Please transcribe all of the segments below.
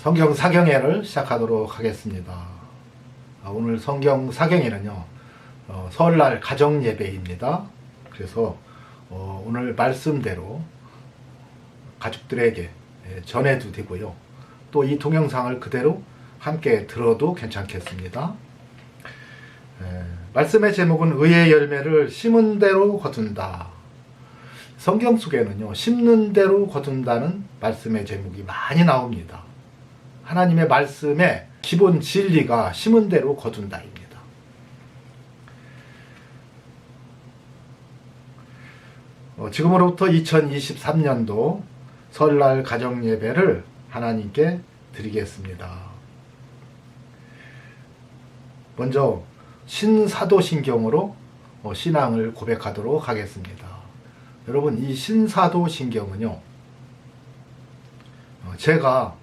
성경 사경회를 시작하도록 하겠습니다. 오늘 성경 사경회는요, 설날 가정 예배입니다. 그래서 오늘 말씀대로 가족들에게 전해도 되고요. 또 이 동영상을 그대로 함께 들어도 괜찮겠습니다. 말씀의 제목은 의의 열매를 심은 대로 거둔다. 성경 속에는요, 심는 대로 거둔다는 말씀의 제목이 많이 나옵니다. 하나님의 말씀의 기본 진리가 심은 대로 거둔다입니다. 지금으로부터 2023년도 설날 가정 예배를 하나님께 드리겠습니다. 먼저 신사도신경으로 신앙을 고백하도록 하겠습니다. 여러분, 이 신사도신경은요, 제가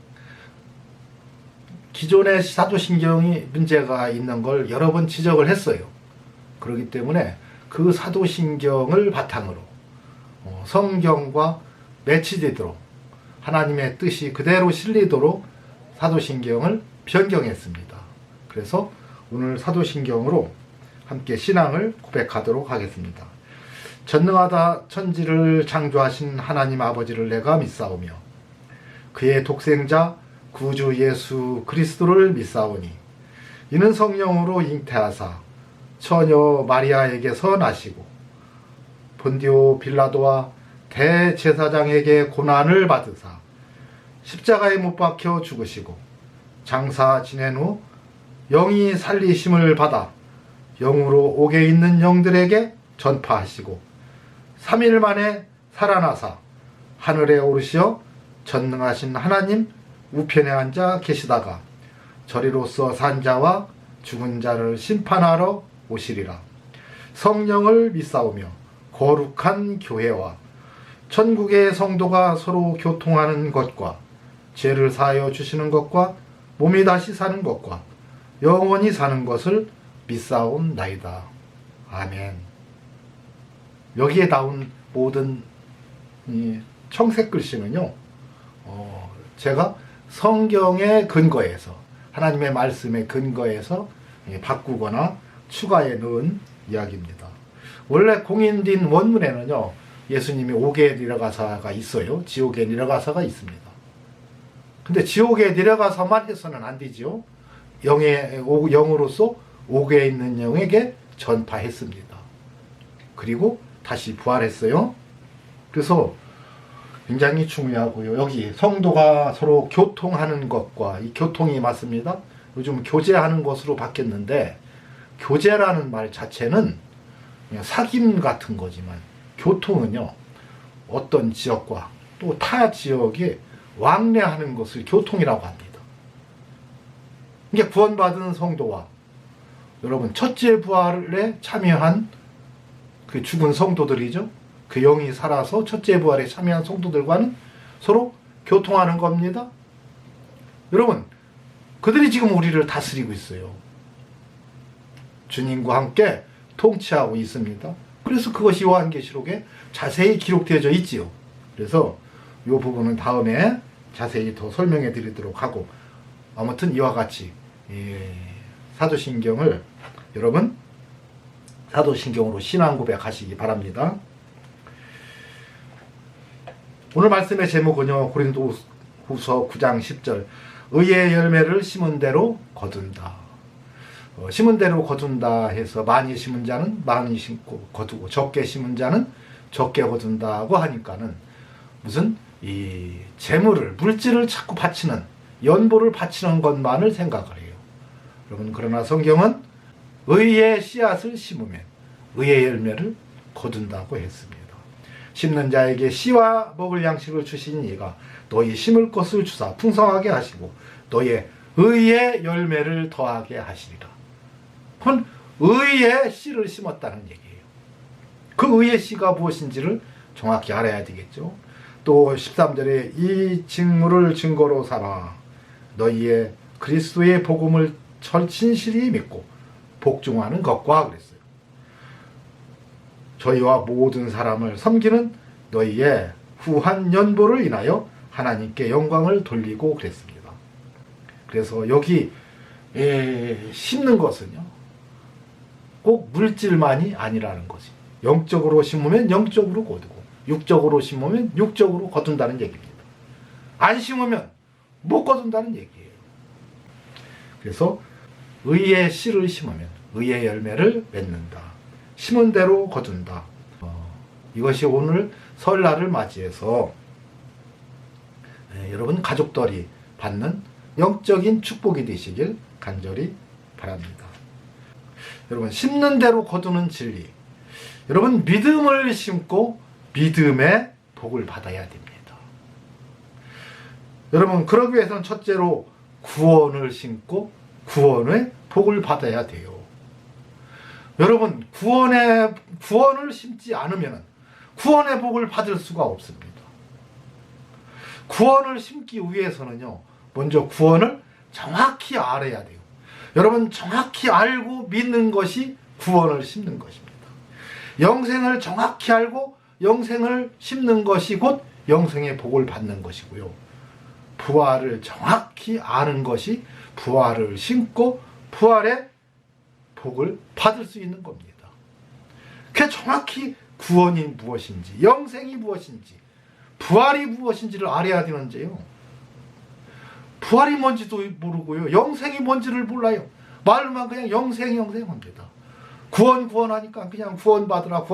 기존의 사도신경이 문제가 있는 걸 여러 번 지적을 했어요. 그렇기 때문에 그 사도신경을 바탕으로 성경과 매치되도록 하나님의 뜻이 그대로 실리도록 사도신경을 변경했습니다. 그래서 오늘 사도신경으로 함께 신앙을 고백하도록 하겠습니다. 전능하다 천지를 창조하신 하나님 아버지를 내가 믿사오며 그의 독생자 구주 예수 그리스도를 믿사오니 이는 성령으로 잉태하사 처녀 마리아에게서 나시고 본디오 빌라도와 대제사장에게 고난을 받으사 십자가에 못 박혀 죽으시고 장사 지낸 후 영이 살리심을 받아 영으로 옥에 있는 영들에게 전파하시고 3일 만에 살아나사 하늘에 오르시어 전능하신 하나님 우편에 앉아 계시다가 저리로서 산 자와 죽은 자를 심판하러 오시리라. 성령을 믿사오며 거룩한 교회와 천국의 성도가 서로 교통하는 것과 죄를 사하여 주시는 것과 몸이 다시 사는 것과 영원히 사는 것을 믿사옵나이다. 아멘. 여기에 나온 모든 이 청색 글씨는요, 제가 성경의 근거에서, 하나님의 말씀의 근거에서 바꾸거나 추가해 넣은 이야기입니다. 원래 공인된 원문에는요, 예수님이 옥에 내려가사가 있어요. 지옥에 내려가사가 있습니다. 근데 지옥에 내려가사만 해서는 안 되지요. 영으로서 옥에 있는 영에게 전파했습니다. 그리고 다시 부활했어요. 그래서 굉장히 중요하고요. 여기 성도가 서로 교통하는 것과, 이 교통이 맞습니다. 요즘 교제하는 것으로 바뀌었는데, 교제라는 말 자체는 그냥 사귐 같은 거지만 교통은요, 어떤 지역과 또 타 지역에 왕래하는 것을 교통이라고 합니다. 이게 구원받은 성도와 여러분 첫째 부활에 참여한 그 죽은 성도들이죠. 그 영이 살아서 첫째 부활에 참여한 성도들과는 서로 교통하는 겁니다. 여러분, 그들이 지금 우리를 다스리고 있어요. 주님과 함께 통치하고 있습니다. 그래서 그것이 요한계시록에 자세히 기록되어져 있지요. 그래서 이 부분은 다음에 자세히 더 설명해 드리도록 하고, 아무튼 이와 같이 사도신경을 여러분 사도신경으로 신앙 고백하시기 바랍니다. 오늘 말씀의 제목은요, 고린도후서 9장 10절 의의 열매를 심은 대로 거둔다. 심은 대로 거둔다 해서 많이 심은 자는 많이 심고 거두고 적게 심은 자는 적게 거둔다고 하니까는 무슨 이 재물을, 물질을 자꾸 바치는, 연보를 바치는 것만을 생각을 해요. 여러분, 그러나 성경은 의의 씨앗을 심으면 의의 열매를 거둔다고 했습니다. 심는 자에게 씨와 먹을 양식을 주신 이가 너희 심을 것을 주사 풍성하게 하시고 너의 의의 열매를 더하게 하시리라. 그건 의의 씨를 심었다는 얘기예요. 그 의의 씨가 무엇인지를 정확히 알아야 되겠죠. 또 13절에 이 직무를 증거로 삼아 너희의 그리스도의 복음을 진실히 믿고 복종하는 것과 그랬어요. 저희와 모든 사람을 섬기는 너희의 후한 연보를 인하여 하나님께 영광을 돌리고 그랬습니다. 그래서 여기 심는 것은요, 꼭 물질만이 아니라는 거지. 영적으로 심으면 영적으로 거두고, 육적으로 심으면 육적으로 거둔다는 얘기입니다. 안 심으면 못 거둔다는 얘기예요. 그래서 의의 씨를 심으면 의의 열매를 맺는다. 심은 대로 거둔다. 이것이 오늘 설날을 맞이해서 여러분 가족들이 받는 영적인 축복이 되시길 간절히 바랍니다. 여러분, 심는 대로 거두는 진리. 여러분, 믿음을 심고 믿음의 복을 받아야 됩니다. 여러분, 그러기 위해서는 첫째로 구원을 심고 구원의 복을 받아야 돼요. 여러분, 구원을 심지 않으면 구원의 복을 받을 수가 없습니다. 구원을 심기 위해서는요, 먼저 구원을 정확히 알아야 돼요. 여러분, 정확히 알고 믿는 것이 구원을 심는 것입니다. 영생을 정확히 알고 영생을 심는 것이 곧 영생의 복을 받는 것이고요. 부활을 정확히 아는 것이 부활을 심고 부활의 복을 받을 수 있는 겁니다. 그 정확히 구원이 무엇인지, 영생이 무엇인지, 부활이 무엇인지를 알아야 되는데요. 부활이 뭔지도 모르고요, 영생이 뭔지를 몰라요. 말만 그냥 영생 합니다. 구원 하니까 그냥 구원받으라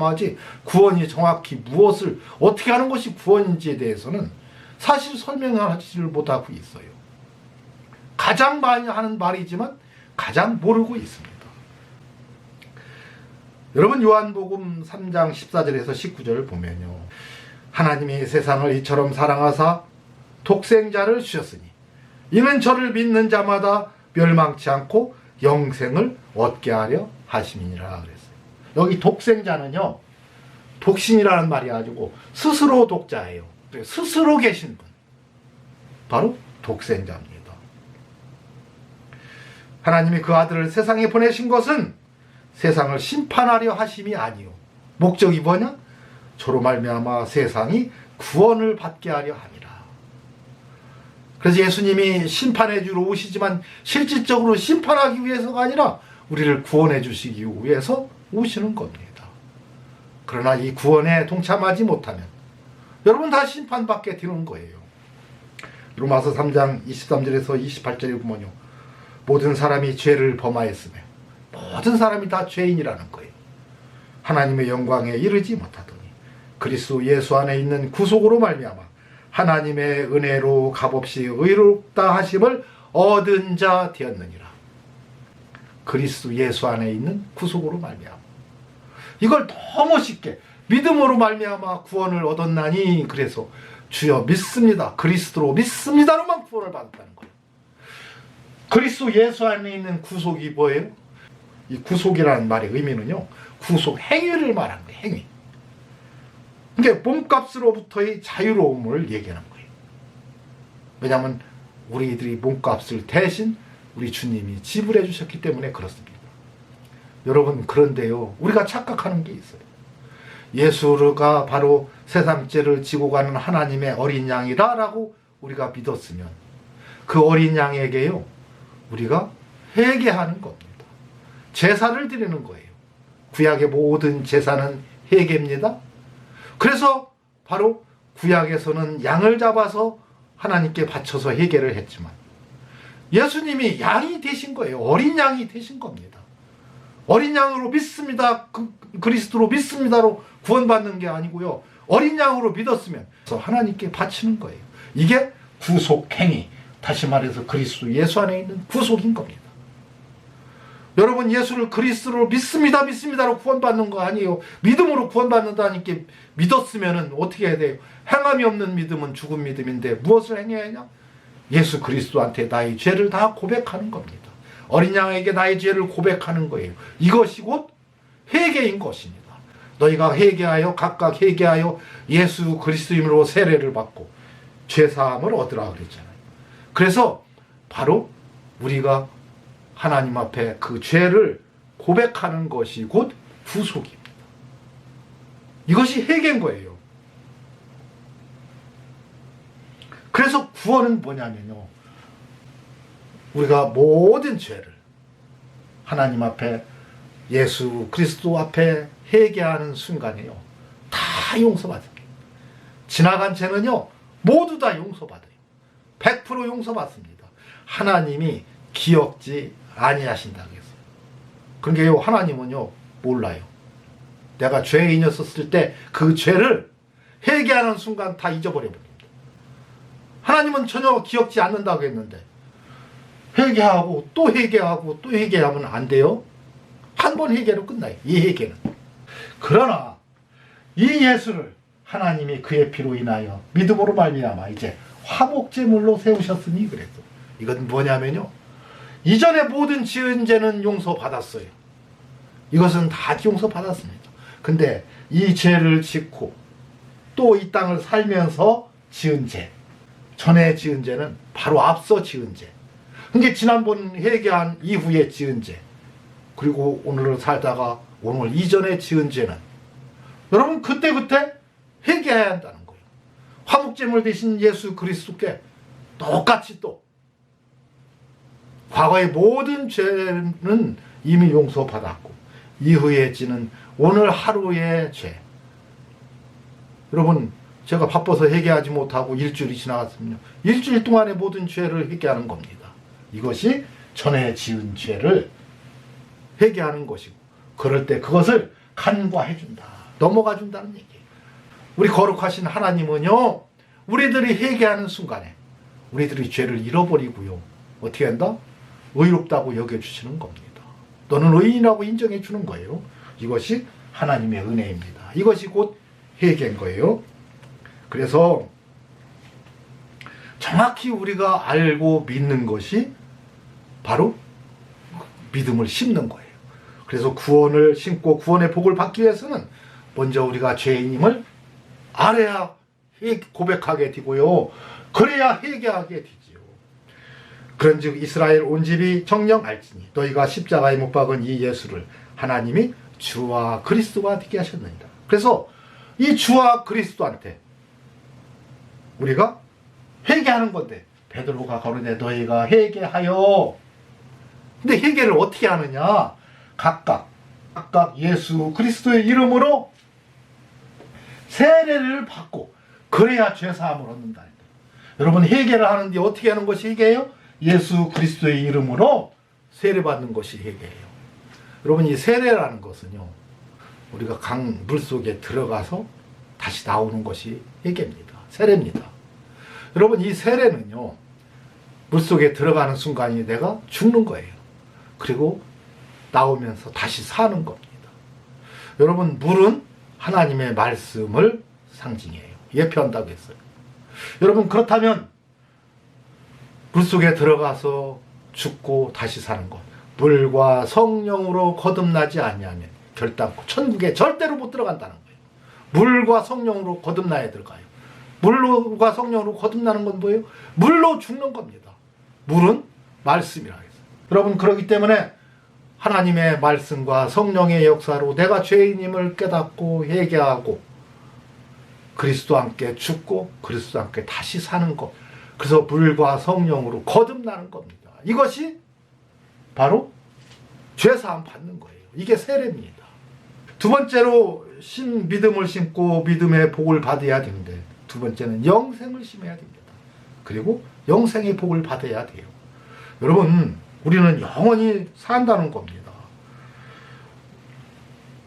하지, 구원이 정확히 무엇을 어떻게 하는 것이 구원인지에 대해서는 사실 설명을 하지를 못하고 있어요. 가장 많이 하는 말이지만 가장 모르고 있습니다. 여러분, 요한복음 3장 14절에서 19절을 보면요, 하나님이 세상을 이처럼 사랑하사 독생자를 주셨으니 이는 저를 믿는 자마다 멸망치 않고 영생을 얻게 하려 하심이니라 그랬어요. 여기 독생자는요, 독신이라는 말이 아니고 스스로 독자예요. 스스로 계신 분, 바로 독생자입니다. 하나님이 그 아들을 세상에 보내신 것은 세상을 심판하려 하심이 아니요, 목적이 뭐냐? 저로 말미암아 세상이 구원을 받게 하려 함이라. 그래서 예수님이 심판해 주러 오시지만 실질적으로 심판하기 위해서가 아니라 우리를 구원해 주시기 위해서 오시는 겁니다. 그러나 이 구원에 동참하지 못하면 여러분 다 심판받게 되는 거예요. 로마서 3장 23절에서 28절에 보면요, 모든 사람이 죄를 범하였으며 모든 사람이 다 죄인이라는 거예요. 하나님의 영광에 이르지 못하더니 그리스도 예수 안에 있는 구속으로 말미암아 하나님의 은혜로 값없이 의롭다 하심을 얻은 자 되었느니라. 그리스도 예수 안에 있는 구속으로 말미암아, 이걸 너무 쉽게 믿음으로 말미암아 구원을 얻었나니, 그래서 주여 믿습니다, 그리스도로 믿습니다로만 구원을 받았다는 거예요. 그리스도 예수 안에 있는 구속이 뭐예요? 이 구속이라는 말의 의미는요, 구속 행위를 말하는 거예요. 행위. 그러니까 몸값으로부터의 자유로움을 얘기하는 거예요. 왜냐하면 우리들이 몸값을 대신 우리 주님이 지불해 주셨기 때문에 그렇습니다. 여러분, 그런데요, 우리가 착각하는 게 있어요. 예수가 바로 세상 죄를 지고 가는 하나님의 어린 양이라고 우리가 믿었으면 그 어린 양에게요, 우리가 회개하는 겁니다. 제사를 드리는 거예요. 구약의 모든 제사는 회개입니다. 그래서 바로 구약에서는 양을 잡아서 하나님께 바쳐서 회개를 했지만 예수님이 양이 되신 거예요. 어린 양이 되신 겁니다. 어린 양으로 믿습니다, 그리스도로 믿습니다로 구원받는 게 아니고요, 어린 양으로 믿었으면 하나님께 바치는 거예요. 이게 구속행위, 다시 말해서 그리스도 예수 안에 있는 구속인 겁니다. 여러분, 예수를 그리스도로 믿습니다로 구원받는 거 아니에요. 믿음으로 구원받는다니까. 믿었으면 어떻게 해야 돼요? 행함이 없는 믿음은 죽은 믿음인데 무엇을 행해야 하냐? 예수 그리스도한테 나의 죄를 다 고백하는 겁니다. 어린 양에게 나의 죄를 고백하는 거예요. 이것이 곧 회개인 것입니다. 너희가 회개하여 각각 회개하여 예수 그리스도 이름으로 세례를 받고 죄사함을 얻으라 그랬잖아요. 그래서 바로 우리가 하나님 앞에 그 죄를 고백하는 것이 곧 구속입니다. 이것이 회개인 거예요. 그래서 구원은 뭐냐면요, 우리가 모든 죄를 하나님 앞에 예수 그리스도 앞에 회개하는 순간에요, 다 용서받습니다. 지나간 죄는요 모두 다 용서받아요. 100% 용서받습니다. 하나님이 기억지 아니하신다고 했어요. 그러니까 하나님은요 몰라요. 내가 죄인이었을 때 그 죄를 회개하는 순간 다 잊어버려 버립니다. 하나님은 전혀 기억지 않는다고 했는데 회개하고 또 회개하고 또 회개하면 안 돼요. 한 번 회개로 끝나요, 이 회개는. 그러나 이 예수를 하나님이 그의 피로 인하여 믿음으로 말미암아 이제 화목제물로 세우셨으니 그래서 이건 뭐냐면요, 이전에 모든 지은 죄는 용서받았어요. 이것은 다 용서받았습니다. 근데 이 죄를 짓고 또 이 땅을 살면서 지은 죄, 전에 지은 죄는 바로 앞서 지은 죄, 그게 지난번 회개한 이후에 지은 죄, 그리고 오늘을 살다가 오늘 이전에 지은 죄는 여러분 그때그때 회개해야 한다는 거예요. 화목제물 대신 예수 그리스도께 똑같이 또 과거의 모든 죄는 이미 용서받았고 이후에 지는 오늘 하루의 죄, 여러분 제가 바빠서 회개하지 못하고 일주일이 지나갔으면요, 일주일 동안의 모든 죄를 회개하는 겁니다. 이것이 전에 지은 죄를 회개하는 것이고, 그럴 때 그것을 간과해준다, 넘어가준다는 얘기예요. 우리 거룩하신 하나님은요 우리들이 회개하는 순간에 우리들이 죄를 잃어버리고요 어떻게 한다? 의롭다고 여겨주시는 겁니다. 너는 의인이라고 인정해 주는 거예요. 이것이 하나님의 은혜입니다. 이것이 곧 회개인 거예요. 그래서 정확히 우리가 알고 믿는 것이 바로 믿음을 심는 거예요. 그래서 구원을 심고 구원의 복을 받기 위해서는 먼저 우리가 죄인임을 알아야 고백하게 되고요, 그래야 회개하게 되지요. 그런즉 이스라엘 온 집이 정녕 알지니 너희가 십자가에 못 박은 이 예수를 하나님이 주와 그리스도가 되게 하셨느니라. 그래서 이 주와 그리스도한테 우리가 회개하는 건데, 베드로가 가로되 너희가 회개하여. 근데 회개를 어떻게 하느냐? 각각 예수 그리스도의 이름으로 세례를 받고 그래야 죄사함을 얻는다. 여러분 회개를 하는데 어떻게 하는 것이 회개예요? 예수 그리스도의 이름으로 세례받는 것이 회개예요. 여러분 이 세례라는 것은요 우리가 강 물속에 들어가서 다시 나오는 것이 회개입니다. 세례입니다. 여러분 이 세례는요 물속에 들어가는 순간이 내가 죽는 거예요. 그리고 나오면서 다시 사는 겁니다. 여러분 물은 하나님의 말씀을 상징해요. 예표한다고 했어요. 여러분 그렇다면 물속에 들어가서 죽고 다시 사는 것, 물과 성령으로 거듭나지 아니하면 결단코 천국에 절대로 못 들어간다는 거예요. 물과 성령으로 거듭나야 들어가요. 물과 성령으로 거듭나는 건 뭐예요? 물로 죽는 겁니다. 물은 말씀이라고 했어요. 여러분 그렇기 때문에 하나님의 말씀과 성령의 역사로 내가 죄인임을 깨닫고 회개하고 그리스도와 함께 죽고 그리스도와 함께 다시 사는 것, 그래서 물과 성령으로 거듭나는 겁니다. 이것이 바로 죄사함 받는 거예요. 이게 세례입니다. 두 번째로 믿음을 심고 믿음의 복을 받아야 되는데, 두 번째는 영생을 심어야 됩니다. 그리고 영생의 복을 받아야 돼요. 여러분 우리는 영원히 산다는 겁니다.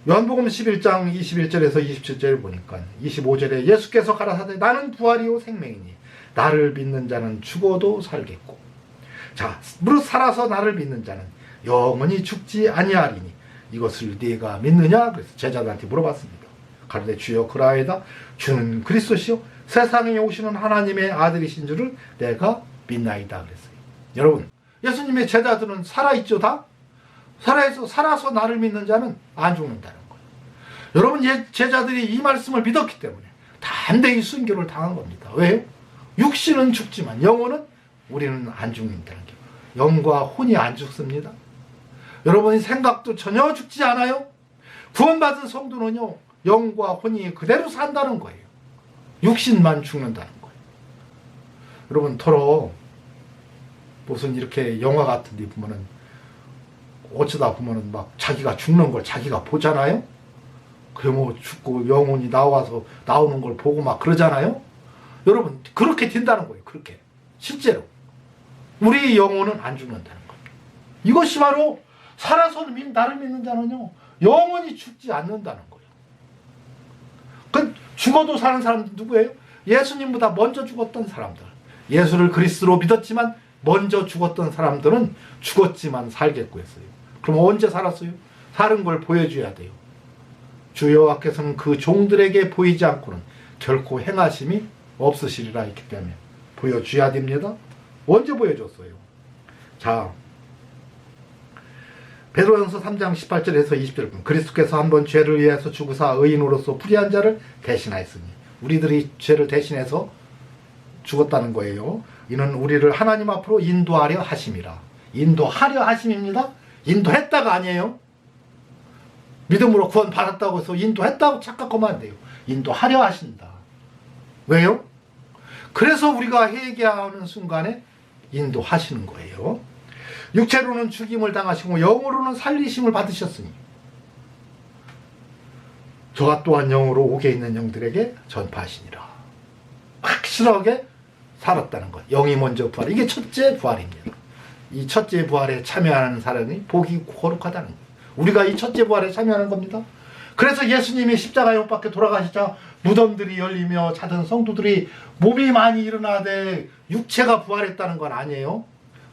요한복음 11장 21절에서 27절을 보니까 25절에 예수께서 가라사대 나는 부활이요 생명이니 나를 믿는 자는 죽어도 살겠고, 자 무릇 살아서 나를 믿는 자는 영원히 죽지 아니하리니 이것을 네가 믿느냐? 그래서 제자들한테 물어봤습니다. 가로되 주여 그라이다. 주는 그리스도시요 세상에 오시는 하나님의 아들이신 줄을 내가 믿나이다 그랬어요. 여러분 예수님의 제자들은 살아있죠. 살아서 나를 믿는 자는 안 죽는다는 거예요. 여러분 제자들이 이 말씀을 믿었기 때문에 담대히 순교를 당한 겁니다. 왜요? 육신은 죽지만 영혼은 우리는 안 죽는다는 게, 영과 혼이 안 죽습니다. 여러분의 생각도 전혀 죽지 않아요. 구원받은 성도는요 영과 혼이 그대로 산다는 거예요. 육신만 죽는다는 거예요. 여러분 더러 무슨 이렇게 영화 같은 데 보면은 어쩌다 보면은 막 자기가 죽는 걸 자기가 보잖아요. 그 뭐 죽고 영혼이 나오는 걸 보고 막 그러잖아요. 여러분 그렇게 된다는 거예요. 그렇게 실제로 우리 영혼은 안 죽는다는 겁니다. 이것이 바로 살아서 나를 믿는 자는요 영원히 죽지 않는다는 거예요. 그 죽어도 사는 사람들 누구예요? 예수님보다 먼저 죽었던 사람들. 예수를 그리스도로 믿었지만 먼저 죽었던 사람들은 죽었지만 살겠고 했어요. 그럼 언제 살았어요? 사는 걸 보여줘야 돼요. 주 여호와께서는 그 종들에게 보이지 않고는 결코 행하심이 없으시리라 했기 때문에 보여줘야 됩니다. 언제 보여줬어요? 자, 베드로전서 3장 18절에서 20절 그리스도께서 한번 죄를 위해서 죽으사 의인으로서 불의한 자를 대신하였으니 우리들이 죄를 대신해서 죽었다는 거예요. 이는 우리를 하나님 앞으로 인도하려 하심이라. 인도하려 하심입니다. 인도했다가 아니에요. 믿음으로 구원 받았다고 해서 인도했다고 착각하면 안 돼요. 인도하려 하신다. 왜요? 그래서 우리가 회개하는 순간에 인도하시는 거예요. 육체로는 죽임을 당하시고 영으로는 살리심을 받으셨으니 저가 또한 영으로 옥에 있는 영들에게 전파하시니라. 확실하게 살았다는 것. 영이 먼저 부활. 이게 첫째 부활입니다. 이 첫째 부활에 참여하는 사람이 복이 거룩하다는 거예요. 우리가 이 첫째 부활에 참여하는 겁니다. 그래서 예수님이 십자가에 못 박혀 돌아가시자 무덤들이 열리며 자던 성도들이 몸이 많이 일어나되 육체가 부활했다는 건 아니에요.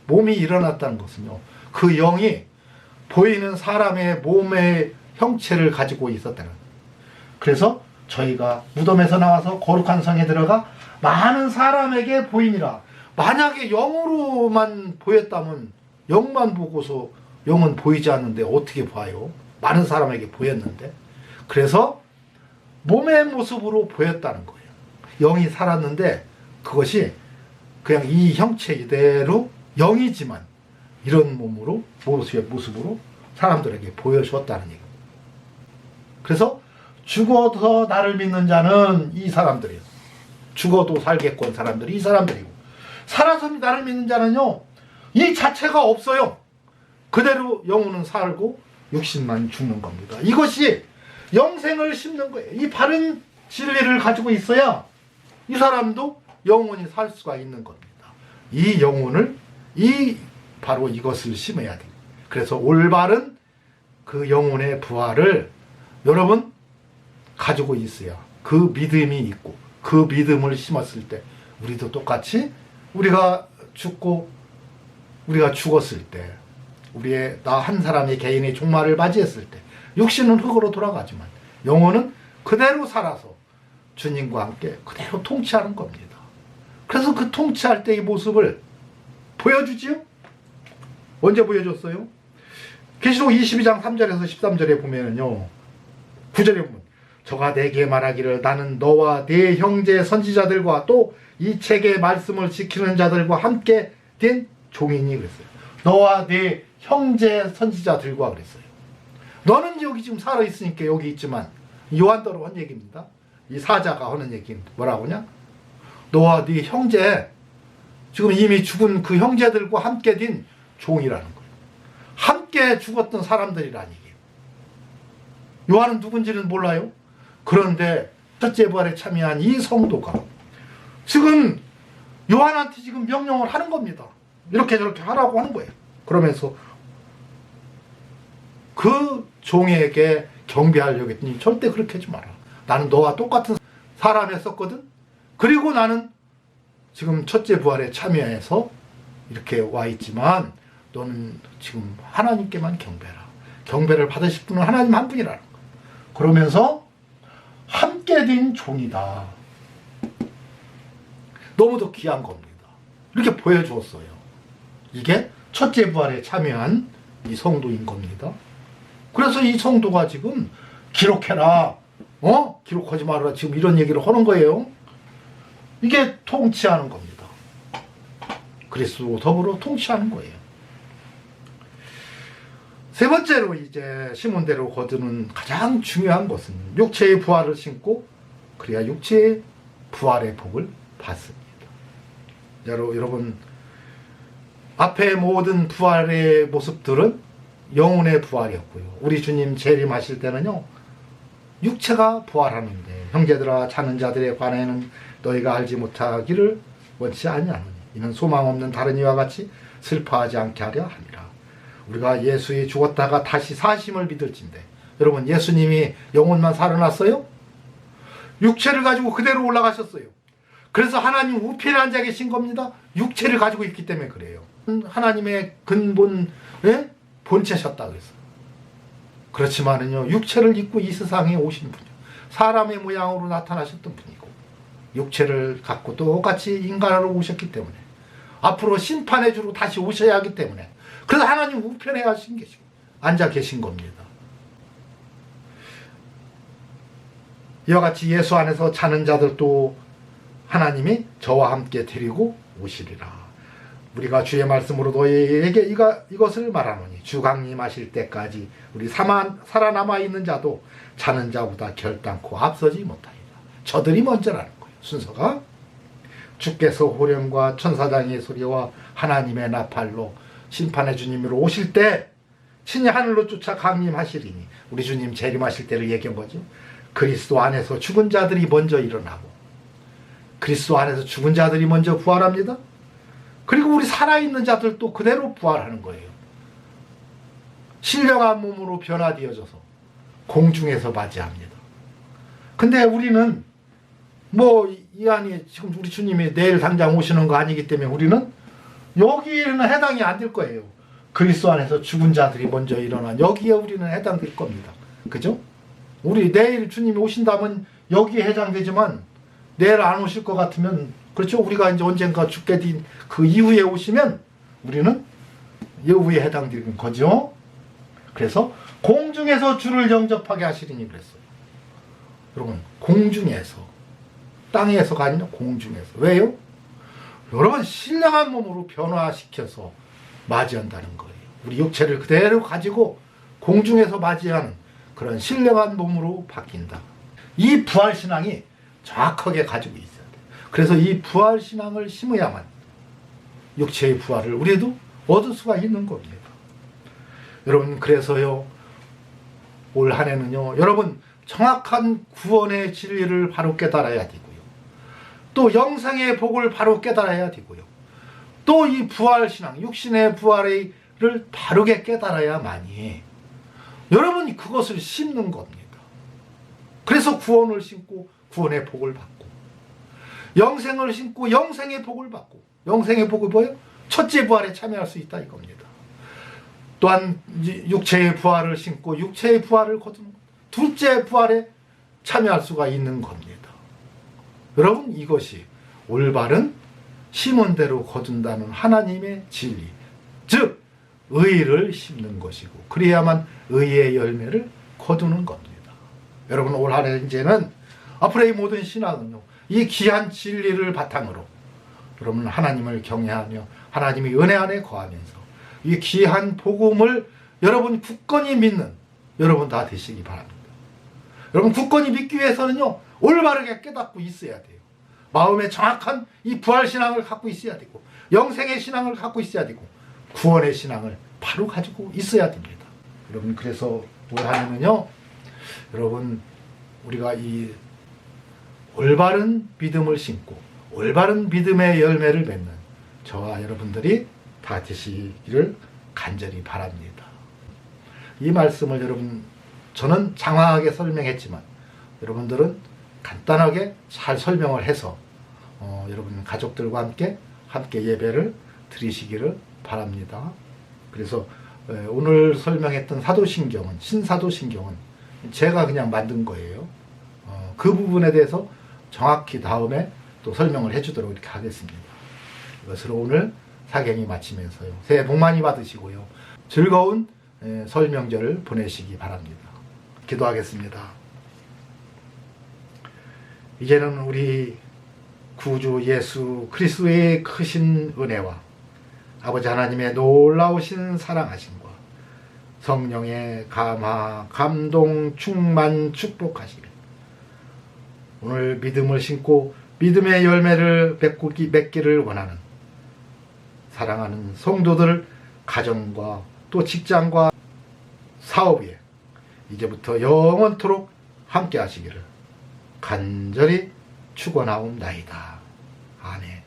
몸이 일어났다는 것은요. 그 영이 보이는 사람의 몸의 형체를 가지고 있었다는 거예요. 그래서 저희가 무덤에서 나와서 거룩한 성에 들어가 많은 사람에게 보이니라. 만약에 영으로만 보였다면 영만 보고서 영은 보이지 않는데 어떻게 봐요? 많은 사람에게 보였는데. 그래서 몸의 모습으로 보였다는 거예요. 영이 살았는데 그것이 그냥 이 형체 이대로 영이지만 이런 몸으로 모습으로 사람들에게 보여주었다는 얘기입니다. 그래서 죽어서 나를 믿는 자는 이 사람들이에요. 죽어도 살겠고 한 사람들이 이 사람들이고 살아서 나를 믿는 자는요 이 자체가 없어요. 그대로 영혼은 살고 육신만 죽는 겁니다. 이것이 영생을 심는 거예요. 이 바른 진리를 가지고 있어야 이 사람도 영혼이 살 수가 있는 겁니다. 이 영혼을 바로 이것을 심어야 돼요. 그래서 올바른 그 영혼의 부활을 여러분 가지고 있어야 그 믿음이 있고 그 믿음을 심었을 때 우리도 똑같이 우리가 죽었을 때 우리의 나 한 사람의 개인의 종말을 맞이했을 때 육신은 흙으로 돌아가지만 영혼은 그대로 살아서 주님과 함께 그대로 통치하는 겁니다. 그래서 그 통치할 때의 모습을 보여주지요? 언제 보여줬어요? 계시록 22장 3절에서 13절에 보면은요 9절에 보면 저가 내게 말하기를 나는 너와 네 형제 선지자들과 또 이 책의 말씀을 지키는 자들과 함께 된 종이니 그랬어요. 너와 네 형제 선지자들과 그랬어요. 너는 여기 지금 살아있으니까 여기 있지만 요한더러 한 얘기입니다. 이 사자가 하는 얘기는 뭐라고 하냐? 너와 네 형제 지금 이미 죽은 그 형제들과 함께 된 종이라는 거예요. 함께 죽었던 사람들이라는 얘기예요. 요한은 누군지는 몰라요. 그런데 첫째 부활에 참여한 이 성도가 지금 요한한테 지금 명령을 하는 겁니다. 이렇게 저렇게 하라고 하는 거예요. 그러면서 그 종에게 경배하려고 했더니 절대 그렇게 하지 마라. 나는 너와 똑같은 사람이었거든. 그리고 나는 지금 첫째 부활에 참여해서 이렇게 와 있지만 너는 지금 하나님께만 경배하라. 경배를 받으실 분은 하나님 한 분이라는 거예요. 그러면서 함께 된 종이다. 너무도 귀한 겁니다. 이렇게 보여주었어요. 이게 첫째 부활에 참여한 이 성도인 겁니다. 그래서 이 성도가 지금 기록해라. 기록하지 말아라. 지금 이런 얘기를 하는 거예요. 이게 통치하는 겁니다. 그리스도와 더불어 통치하는 거예요. 세 번째로 이제 시몬대로 거두는 가장 중요한 것은 육체의 부활을 신고 그래야 육체의 부활의 복을 받습니다. 여러분 앞에 모든 부활의 모습들은 영혼의 부활이었고요. 우리 주님 재림하실 때는요, 육체가 부활하는데, 형제들아 자는 자들에 관해는 너희가 알지 못하기를 원치 아니하노니 이는 소망 없는 다른 이와 같이 슬퍼하지 않게 하려 함이라. 우리가 예수의 죽었다가 다시 사심을 믿을진데, 여러분 예수님이 영혼만 살아났어요? 육체를 가지고 그대로 올라가셨어요. 그래서 하나님 우편에 앉아 계신 겁니다. 육체를 가지고 있기 때문에 그래요. 하나님의 근본 본체셨다 그랬어요. 그렇지만은요, 육체를 입고 이 세상에 오신 분이요, 사람의 모양으로 나타나셨던 분이고, 육체를 갖고 똑같이 인간으로 오셨기 때문에 앞으로 심판의 주로 다시 오셔야 하기 때문에, 그래서 하나님 우편에 앉아 계신 겁니다. 이와 같이 예수 안에서 자는 자들도 하나님이 저와 함께 데리고 오시리라. 우리가 주의 말씀으로 너희에게 이것을 말하노니 주 강림하실 때까지 우리 살아남아 있는 자도 자는 자보다 결단코 앞서지 못하리라. 저들이 먼저라는 거예요. 순서가 주께서 호령과 천사장의 소리와 하나님의 나팔로 심판의 주님으로 오실 때 친히 하늘로 쫓아 강림하시리니, 우리 주님 재림하실 때를 얘기한 거죠. 그리스도 안에서 죽은 자들이 먼저 일어나고, 그리스도 안에서 죽은 자들이 먼저 부활합니다. 그리고 우리 살아있는 자들도 그대로 부활하는 거예요. 신령한 몸으로 변화되어져서 공중에서 맞이합니다. 근데 우리는 이 안에 지금 우리 주님이 내일 당장 오시는 거 아니기 때문에 우리는 여기에는 해당이 안 될 거예요. 그리스도 안에서 죽은 자들이 먼저 일어난 여기에 우리는 해당될 겁니다. 그죠? 우리 내일 주님이 오신다면 여기에 해당되지만 내일 안 오실 것 같으면, 그렇죠? 우리가 이제 언젠가 죽게 된 그 이후에 오시면 우리는 여우에 해당되는 거죠. 그래서 공중에서 주를 영접하게 하시리니 그랬어요. 여러분, 공중에서, 땅에서가 아니라 공중에서. 왜요? 여러분, 신령한 몸으로 변화시켜서 맞이한다는 거예요. 우리 육체를 그대로 가지고 공중에서 맞이하는 그런 신령한 몸으로 바뀐다. 이 부활신앙이 정확하게 가지고 있어야 돼요. 그래서 이 부활신앙을 심어야만 육체의 부활을 우리도 얻을 수가 있는 겁니다. 여러분, 그래서요, 올 한 해는요, 여러분 정확한 구원의 진리를 바로 깨달아야 되고요, 또 영생의 복을 바로 깨달아야 되고요, 또 이 부활신앙, 육신의 부활을 바르게 깨달아야만이 여러분이 그것을 심는 겁니다. 그래서 구원을 심고 구원의 복을 받고, 영생을 심고 영생의 복을 받고, 영생의 복을 뭐예요? 첫째 부활에 참여할 수 있다 이겁니다. 또한 육체의 부활을 심고 육체의 부활을 거두는 둘째 부활에 참여할 수가 있는 겁니다. 여러분, 이것이 올바른 심은 대로 거둔다는 하나님의 진리, 즉 의를 심는 것이고, 그래야만 의의 열매를 거두는 겁니다. 여러분, 올 한 해 이제는 앞으로의 모든 신앙은요, 이 귀한 진리를 바탕으로 여러분 하나님을 경외하며 하나님의 은혜 안에 거하면서 이 귀한 복음을 여러분 굳건히 믿는 여러분 다 되시기 바랍니다. 여러분, 굳건히 믿기 위해서는요, 올바르게 깨닫고 있어야 돼요. 마음에 정확한 이 부활신앙을 갖고 있어야 되고, 영생의 신앙을 갖고 있어야 되고, 구원의 신앙을 바로 가지고 있어야 됩니다. 여러분, 그래서 올 한 해는요, 여러분 우리가 이 올바른 믿음을 심고 올바른 믿음의 열매를 맺는 저와 여러분들이 다 되시기를 간절히 바랍니다. 이 말씀을 여러분, 저는 장황하게 설명했지만 여러분들은 간단하게 잘 설명을 해서 여러분 가족들과 함께 예배를 드리시기를 바랍니다. 그래서 오늘 설명했던 사도신경은, 신사도신경은 제가 그냥 만든 거예요. 그 부분에 대해서 정확히 다음에 또 설명을 해주도록 이렇게 하겠습니다. 이것으로 오늘 사경이 마치면서요, 새해 복 많이 받으시고요, 즐거운 설명절을 보내시기 바랍니다. 기도하겠습니다. 이제는 우리 구주 예수 그리스도의 크신 은혜와 아버지 하나님의 놀라우신 사랑하심과 성령의 감화, 감동, 충만, 축복하시며 오늘 믿음을 심고 믿음의 열매를 맺기를 원하는 사랑하는 성도들 가정과 또 직장과 사업에 이제부터 영원토록 함께 하시기를 간절히 축원하옵나이다. 아멘.